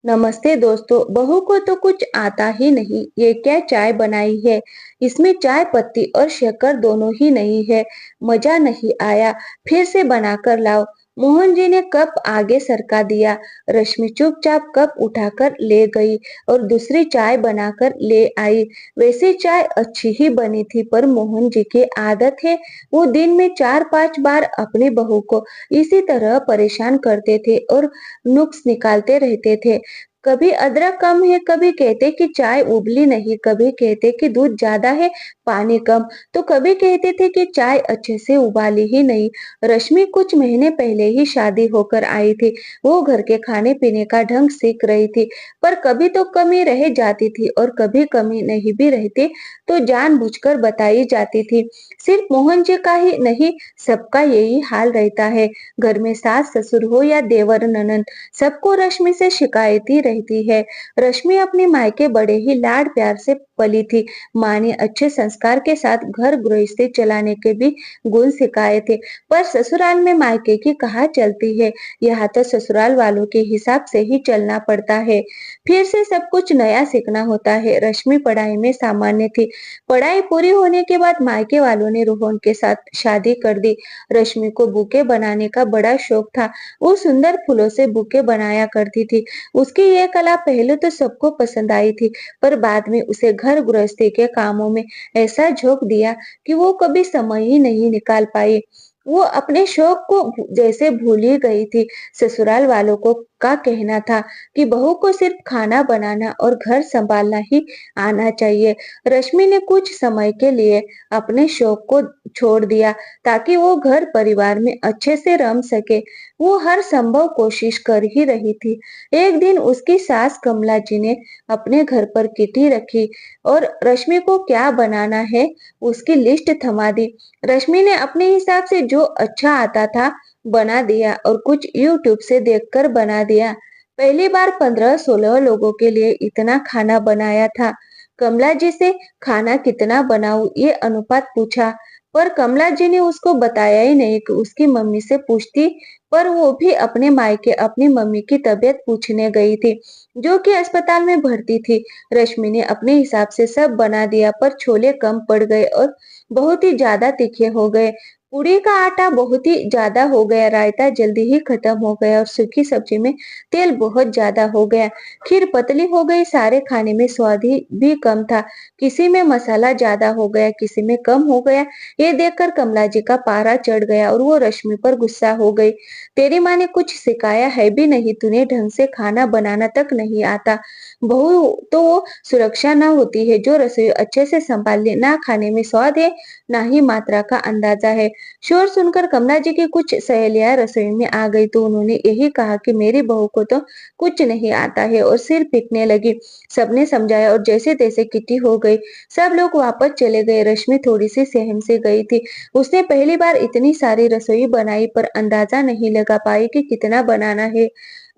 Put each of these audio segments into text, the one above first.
नमस्ते दोस्तों। बहू को तो कुछ आता ही नहीं, ये क्या चाय बनाई है। इसमें चाय पत्ती और शक्कर दोनों ही नहीं है। मजा नहीं आया, फिर से बनाकर लाओ। मोहन जी ने कप आगे सरका दिया। रश्मि चुपचाप कप उठाकर ले गई और दूसरी चाय बनाकर ले आई। वैसे चाय अच्छी ही बनी थी, पर मोहन जी की आदत है, वो दिन में 4-5 बार अपनी बहू को इसी तरह परेशान करते थे और नुक्स निकालते रहते थे। कभी अदरक कम है, कभी कहते कि चाय उबली नहीं, कभी कहते कि दूध ज्यादा है, पानी कम, तो कभी कहते थे कि चाय अच्छे से उबाली ही नहीं। रश्मि कुछ महीने पहले ही शादी होकर आई थी। वो घर के खाने पीने का ढंग सीख रही थी, पर कभी तो कमी रह जाती थी और कभी कमी नहीं भी रहती तो जानबूझकर बताई जाती थी। सिर्फ मोहन जी का ही नहीं, सबका यही हाल रहता है। घर में सास ससुर हो या देवर ननद, सबको रश्मि से शिकायती रहती है। रश्मि अपने मायके बड़े ही लाड प्यार से पली थी। माँ ने अच्छे संस्कार के साथ घर गृहस्थी चलाने के भी गुण सिखाए थे, पर ससुराल में मायके की कहाँ चलती है। यहाँ तो ससुराल वालों के हिसाब से ही चलना पड़ता है। फिर से सब कुछ नया सीखना होता है। रश्मि पढ़ाई में सामान्य थी। पढ़ाई पूरी होने के बाद मायके वालों ने रोहन के साथ शादी कर दी। रश्मि को बुके बनाने का बड़ा शौक था। वो सुंदर फूलों से बुके बनाया करती थी। उसकी ये कला पहले तो सबको पसंद आई थी, पर बाद में उसे घर गृहस्थी के कामों में ऐसा झोंक दिया कि वो कभी समय ही नहीं निकाल पाई। वो अपने शौक को जैसे भूल ही गई थी। ससुराल वालों को का कहना था कि बहू को सिर्फ खाना बनाना और घर संभालना ही आना चाहिए। रश्मि ने कुछ समय के लिए अपने शौक को छोड़ दिया, ताकि वो घर परिवार में अच्छे से रम सके। वो हर संभव कोशिश कर ही रही थी। एक दिन उसकी सास कमला जी ने अपने घर पर किटी रखी और रश्मि को क्या बनाना है उसकी लिस्ट थमा दी। रश्मि ने अपने हिसाब से जो अच्छा आता था बना दिया और कुछ यूट्यूब से देखकर बना दिया। पहली बार 15-16 लोगों के लिए इतना खाना बनाया था। कमला जी से खाना कितना बनाऊं ये अनुपात पूछा, पर कमला जी ने उसको बताया ही नहीं कि उसकी मम्मी से पूछती, पर वो भी अपने मायके अपनी मम्मी की तबीयत पूछने गई थी, जो कि अस्पताल में भर्ती थी। रश्मि ने अपने हिसाब से सब बना दिया, पर छोले कम पड़ गए और बहुत ही ज्यादा तीखे हो गए। पूड़ी का आटा बहुत ही ज्यादा हो गया, रायता जल्दी ही खत्म हो गया और सूखी सब्जी में तेल बहुत ज्यादा हो गया। खीर पतली हो गई, सारे खाने में स्वाद ही भी कम था। किसी में मसाला ज्यादा हो गया, किसी में कम हो गया। ये देखकर कमला जी का पारा चढ़ गया और वो रश्मि पर गुस्सा हो गई। तेरी माँ ने कुछ सिखाया है भी नहीं, तूने ढंग से खाना बनाना तक नहीं आता। बहू तो वो सुरक्षा ना होती है जो रसोई अच्छे से संभाल ले। ना खाने में स्वाद है, ना ही मात्रा का अंदाजा है। शोर सुनकर कमला जी की कुछ सहेलियां रसोई में आ गई तो उन्होंने यही कहा कि मेरी बहू को तो कुछ नहीं आता है, और सिर पीटने लगी। सबने समझाया और जैसे तैसे किट्टी हो गई। सब लोग वापस चले गए। रश्मि थोड़ी सी सहम से गई थी। उसने पहली बार इतनी सारी रसोई बनाई, पर अंदाजा नहीं लगा पाई कि कितना बनाना है।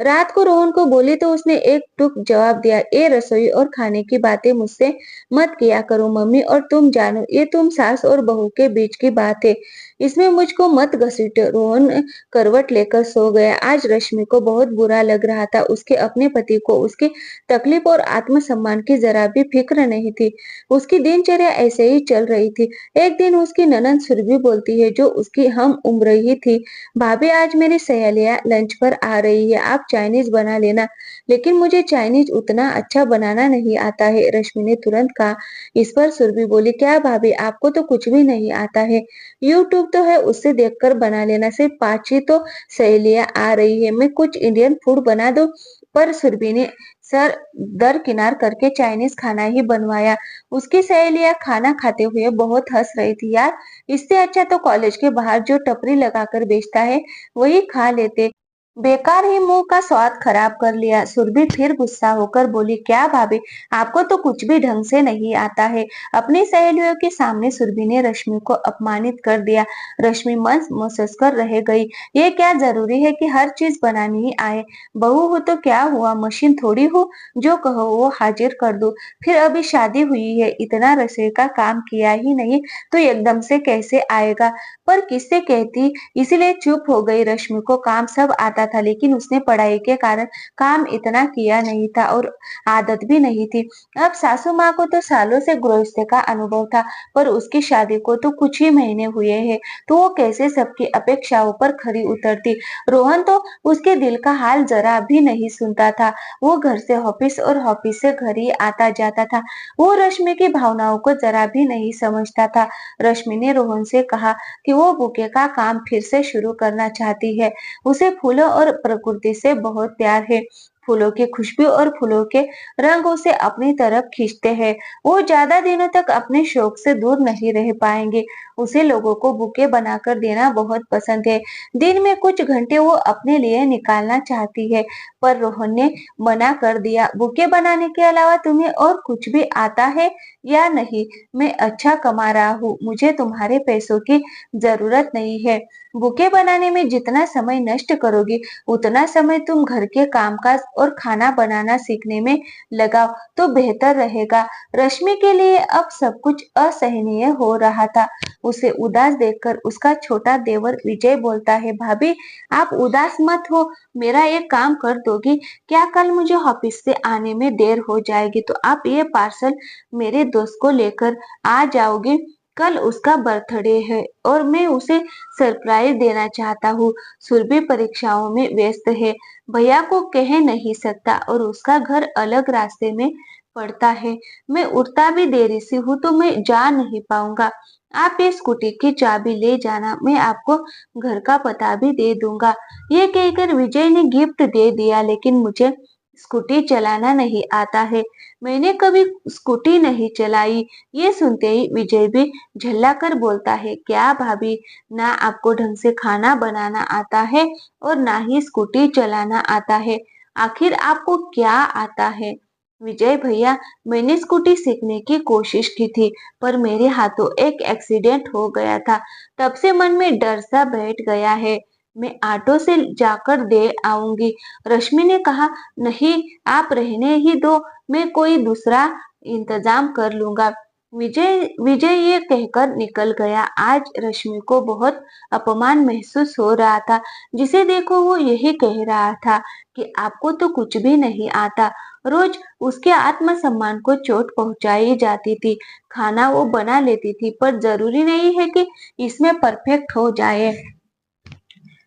रात को रोहन को बोली तो उसने एक टुक जवाब दिया, ये रसोई और खाने की बातें मुझसे मत किया करो मम्मी, और तुम जानो ये तुम सास और बहू के बीच की बात है, इसमें मुझको मत घसीटो। रोहन करवट लेकर सो गया। आज रश्मि को बहुत बुरा लग रहा था। उसके अपने पति को उसकी तकलीफ और आत्मसम्मान की जरा भी फिक्र नहीं थी। उसकी दिनचर्या ऐसे ही चल रही थी। एक दिन उसकी ननद सुरभि बोलती है, जो उसकी हम उम्र ही थी, भाभी आज मेरी सहेलियां लंच पर आ रही है, आप चाइनीज बना लेना। लेकिन मुझे चाइनीज उतना अच्छा बनाना नहीं आता है, रश्मि ने तुरंत कहा। इस पर सुरभि बोली, क्या भाभी आपको तो कुछ भी नहीं आता है, यूट्यूब तो है, उससे देखकर बना लेना। सिर्फ 5 ही तो सहेलियां आ रही है, मैं कुछ इंडियन फूड बना दो। पर सुरभि ने सर दरकिनार करके चाइनीज खाना ही बनवाया। उसकी सहेलियां खाना खाते हुए बहुत हंस रही थी। यार, इससे अच्छा तो कॉलेज के बाहर जो टपरी लगाकर बेचता है वही खा लेते। बेकार ही मुंह का स्वाद खराब कर लिया। सुरभि फिर गुस्सा होकर बोली, क्या भाभी आपको तो कुछ भी ढंग से नहीं आता है। अपनी सहेलियों के सामने सुरभि ने रश्मि को अपमानित कर दिया। रश्मि मन महसूस कर रह गई। ये क्या जरूरी है कि हर चीज बनानी ही आए। बहू हो तो क्या हुआ, मशीन थोड़ी हो जो कहो वो हाजिर कर दो। फिर अभी शादी हुई है, इतना रसोई का काम किया ही नहीं तो एकदम से कैसे आएगा। पर किससे कहती, इसलिए चुप हो गई। रश्मि को काम सब आता आता था, लेकिन उसने पढ़ाई के कारण काम इतना किया नहीं था और आदत भी नहीं थी। अब सासू माँ को तो सालों से गृहस्थी का अनुभव था, पर उसकी शादी को तो कुछ ही महीने हुए हैं, तो वो कैसे सबकी अपेक्षाओं पर खरी उतरती। रोहन तो उसके दिल का हाल जरा भी नहीं सुनता था। वो घर से ऑफिस और ऑफिस से घर ही आता जाता था। वो रश्मि की भावनाओं को जरा भी नहीं समझता था। रश्मि ने रोहन से कहा कि वो बुके का काम फिर से शुरू करना चाहती है। उसे फूलों और प्रकृति से बहुत प्यार है। फूलों की खुशबू और फूलों के रंग उसे अपनी तरफ खींचते हैं। वो ज्यादा दिनों तक अपने शौक से दूर नहीं रह पाएंगे। उसे लोगों को बुके बनाकर देना बहुत पसंद है। दिन में कुछ घंटे वो अपने लिए निकालना चाहती है, पर रोहन ने मना कर दिया। बुके बनाने के अलावा तुम्हें और कुछ भी आता है या नहीं? मैं अच्छा कमा रहा हूँ, मुझे तुम्हारे पैसों की जरूरत नहीं है। बुके बनाने में जितना समय नष्ट करोगी, उतना समय तुम घर के कामकाज और खाना बनाना सीखने में लगाओ तो बेहतर रहेगा। रश्मि के लिए अब सब कुछ असहनीय हो रहा था। उसे उदास देखकर उसका छोटा देवर विजय बोलता है, भाभी आप उदास मत हो, मेरा एक काम कर दोगी क्या? कल मुझे ऑफिस से आने में देर हो जाएगी, तो आप ये पार्सल मेरे दोस्त को लेकर आ जाओगे। कल उसका बर्थडे है और मैं उसे सरप्राइज देना चाहता हूँ। सुरभि परीक्षाओं में व्यस्त है, भैया को कह नहीं सकता और उसका घर अलग रास्ते में पड़ता है। मैं उठता भी देरी से हूँ तो मैं जा नहीं पाऊंगा। आप ये स्कूटी की चाबी ले जाना, मैं आपको घर का पता भी दे दूंगा। ये कहकर विजय ने गिफ्ट दे दिया, लेकिन मुझे स्कूटी चलाना नहीं आता है। मैंने कभी स्कूटी नहीं चलाई। ये सुनते ही विजय भी झल्ला कर बोलता है, क्या भाभी, ना आपको ढंग से खाना बनाना आता है और ना ही स्कूटी चलाना आता है। आखिर आपको क्या आता है? विजय भैया, मैंने स्कूटी सीखने की कोशिश की थी, पर मेरे हाथों एक एक्सीडेंट हो गया था। तब से मन में डर सा बैठ गया है। मैं ऑटो से जाकर दे आऊंगी। रश्मि ने कहा, नहीं आप रहने ही दो, मैं कोई दूसरा इंतजाम कर लूंगा। विजय विजय ये कहकर निकल गया। आज रश्मि को बहुत अपमान महसूस हो रहा था। जिसे देखो वो यही कह रहा था कि आपको तो कुछ भी नहीं आता। रोज उसके आत्मसम्मान को चोट पहुंचाई जाती थी। खाना वो बना लेती थी, पर जरूरी नहीं है कि इसमें परफेक्ट हो जाए।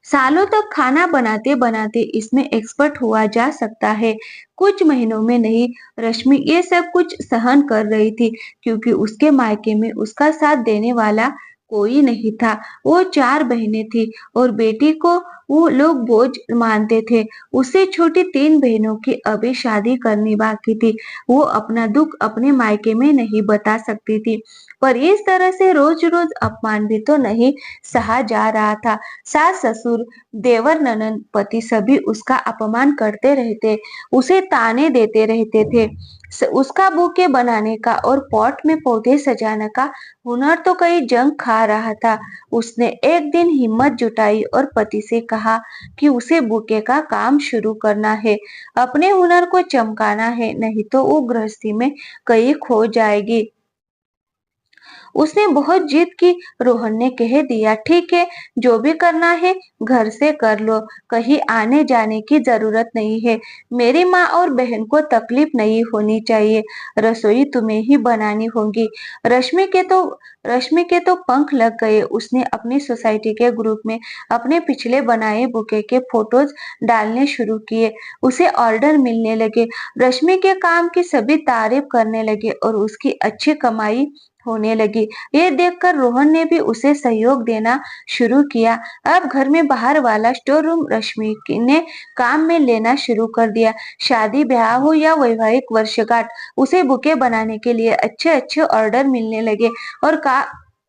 सालों तक खाना बनाते बनाते इसमें एक्सपर्ट हुआ जा सकता है, कुछ महीनों में नहीं। रश्मि ये सब कुछ सहन कर रही थी, क्योंकि उसके मायके में उसका साथ देने वाला कोई नहीं था। वो 4 बहनें थी और बेटी को वो लोग बोझ मानते थे। उससे छोटी 3 बहनों की अभी शादी करनी बाकी थी। वो अपना दुख अपने मायके में नहीं बता सकती थी, पर इस तरह से रोज रोज अपमान भी तो नहीं सहा जा रहा था। सास ससुर, देवर ननद, पति सभी उसका अपमान करते रहते, उसे ताने देते रहते थे। उसका बुके बनाने का और पॉट में पौधे सजाने का हुनर तो कई जंग खा रहा था। उसने एक दिन हिम्मत जुटाई और पति से कहा कि उसे बुके का काम शुरू करना है, अपने हुनर को चमकाना है, नहीं तो वो गृहस्थी में कहीं खो जाएगी। उसने बहुत जिद की। रोहन ने कह दिया, ठीक है, जो भी करना है घर से कर लो, कहीं आने जाने की जरूरत नहीं है। मेरी माँ और बहन को तकलीफ नहीं होनी चाहिए। रसोई तुम्हें ही बनानी होगी। रश्मि के तो रश्मि के तो पंख लग गए। उसने अपनी सोसाइटी के ग्रुप में अपने पिछले बनाए बुके के फोटोज डालने शुरू किए। उसे ऑर्डर मिलने लगे। रश्मि के काम की सभी तारीफ करने लगे और उसकी अच्छी कमाई होने लगी। ये देखकर रोहन ने भी उसे सहयोग देना शुरू किया। अब घर में बाहर वाला स्टोर रूम रश्मि ने काम में लेना शुरू कर दिया। शादी ब्याह हो या वैवाहिक वर्षगांठ, उसे बुके बनाने के लिए अच्छे अच्छे ऑर्डर मिलने लगे और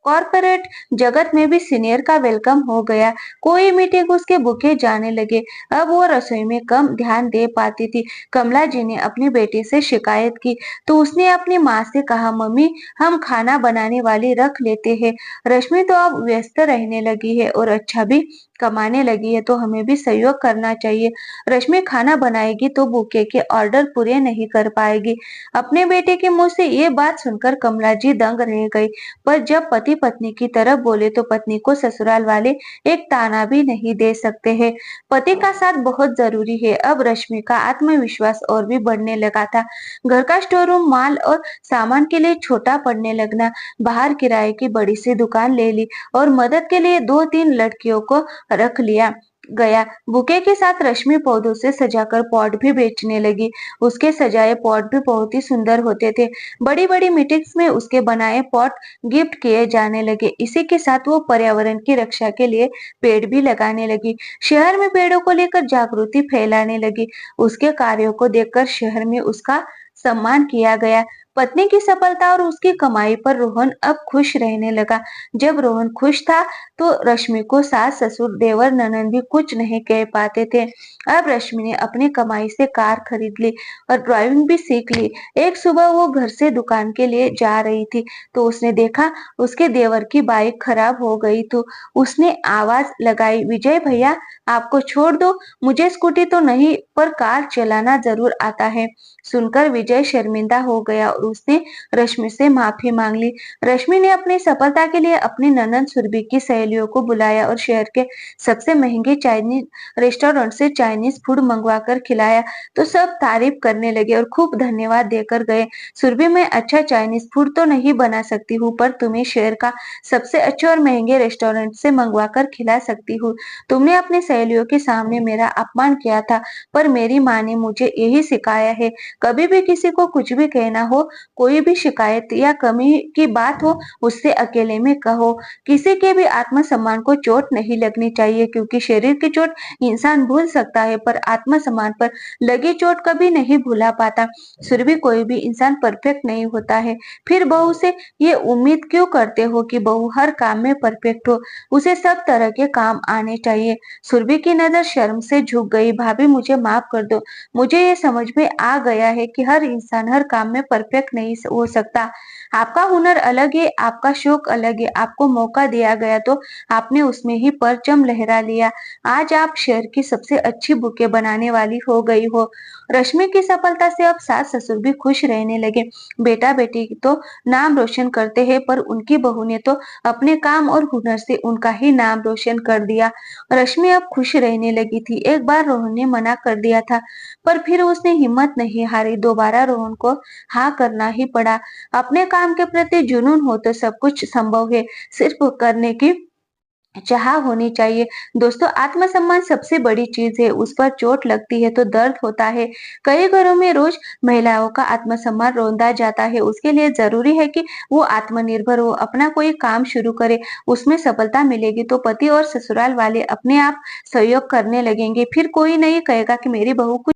कॉर्पोरेट जगत में भी सीनियर का वेलकम हो गया। कोई मीटिंग उसके बुके जाने लगे। अब वो रसोई में कम ध्यान दे पाती थी। कमला जी ने अपनी बेटी से शिकायत की, तो उसने अपनी माँ से कहा, मम्मी हम खाना बनाने वाली रख लेते हैं। रश्मि तो अब व्यस्त रहने लगी है और अच्छा भी कमाने लगी है तो हमें भी सहयोग करना चाहिए। रश्मि खाना बनाएगी तो बुके के ऑर्डर पूरे नहीं कर पाएगी। अपने बेटे के मुंह से ये बात सुनकर कमला जी दंग रह गई। पर जब पति पत्नी की तरफ बोले तो पत्नी को ससुराल वाले एक ताना भी नहीं दे सकते हैं। पति का साथ बहुत जरूरी है। अब रश्मि का आत्मविश्वास और भी बढ़ने लगा था। घर का स्टोर रूम माल और सामान के लिए छोटा पड़ने लगना, बाहर किराए की बड़ी सी दुकान ले ली और मदद के लिए 2-3 लड़कियों को रख लिया गया। बुके के साथ रश्मि पौधों से सजाकर पॉट भी बेचने लगी। उसके सजाए पॉट भी बहुत ही सुंदर होते थे। बड़ी-बड़ी मीटिंग्स में उसके बनाए पॉट गिफ्ट किए जाने लगे। इसी के साथ वो पर्यावरण की रक्षा के लिए पेड़ भी लगाने लगी। शहर में पेड़ों को लेकर जागृति फैलाने लगी। उसके कार्यों को देखकर शहर में उसका सम्मान किया गया। पत्नी की सफलता और उसकी कमाई पर रोहन अब खुश रहने लगा। जब रोहन खुश था तो रश्मि को सास ससुर देवर ननद भी कुछ नहीं कह पाते थे। अब रश्मि ने अपनी कमाई से कार खरीद ली और ड्राइविंग भी सीख ली। एक सुबह वो घर से दुकान के लिए जा रही थी तो उसने देखा उसके देवर की बाइक खराब हो गई। तो उसने आवाज लगाई, विजय भैया आपको छोड़ दो, मुझे स्कूटी तो नहीं पर कार चलाना जरूर आता है। सुनकर विजय शर्मिंदा हो गया और उसने रश्मि से माफी मांग ली। रश्मि ने अपनी सफलता के लिए अपनी ननद सुरभि की सहेलियों को बुलाया और शहर के सबसे महंगे चाइनीज रेस्टोरेंट से चाइनीज फूड मंगवा कर खिलाया। तो सब तारीफ करने लगे और खूब धन्यवाद देकर गए। सुरभि, मैं अच्छा चाइनीज फूड तो नहीं बना सकती हूँ पर तुम्हें शहर का सबसे अच्छे और महंगे रेस्टोरेंट से मंगवा कर खिला सकती हूँ। तुमने अपनी सहेलियों के सामने मेरा अपमान किया था पर मेरी माँ ने मुझे यही सिखाया है, कभी भी किसी को कुछ भी कहना हो, कोई भी शिकायत या कमी की बात हो, उससे अकेले में कहो। किसी के भी आत्मसम्मान को चोट नहीं लगनी चाहिए क्योंकि शरीर की चोट इंसान भूल सकता है पर आत्मसम्मान पर लगी चोट कभी नहीं भुला पाता। सुरभि, कोई भी इंसान परफेक्ट नहीं होता है, फिर बहू से ये उम्मीद क्यों करते हो कि बहू हर काम में परफेक्ट हो? उसे सब तरह के काम आने चाहिए। सुरभि की नजर शर्म से झुक गई। भाभी मुझे माफ कर दो, मुझे ये समझ में आ गया है कि हर इंसान हर काम में परफेक्ट नहीं हो सकता। आपका हुनर अलग है, आपका शौक अलग है, आपको मौका दिया गया तो आपने उसमें ही परचम लहरा लिया। आज आप शहर की सबसे अच्छी बुके बनाने वाली हो गई हो। रश्मि की सफलता से अब सास ससुर भी खुश रहने लगे। बेटा बेटी तो नाम रोशन करते हैं पर उनकी बहू ने तो अपने काम और हुनर से उनका ही नाम रोशन कर दिया। रश्मि अब खुश रहने लगी थी। एक बार रोहन ने मना कर दिया था पर फिर उसने हिम्मत नहीं हारी। दोबारा रोहन को हाँ करना ही पड़ा। अपने काम के प्रति जुनून हो तो सब कुछ संभव है, सिर्फ करने की चाह होनी चाहिए। दोस्तों, आत्मसम्मान सबसे बड़ी चीज है। उस पर चोट लगती है तो दर्द होता है। कई घरों में रोज महिलाओं का आत्मसम्मान रौंदा जाता है। उसके लिए जरूरी है कि वो आत्मनिर्भर हो, अपना कोई काम शुरू करे, उसमें सफलता मिलेगी तो पति और ससुराल वाले अपने आप सहयोग करने लगेंगे। फिर कोई नहीं कहेगा कि मेरी बहू कुछ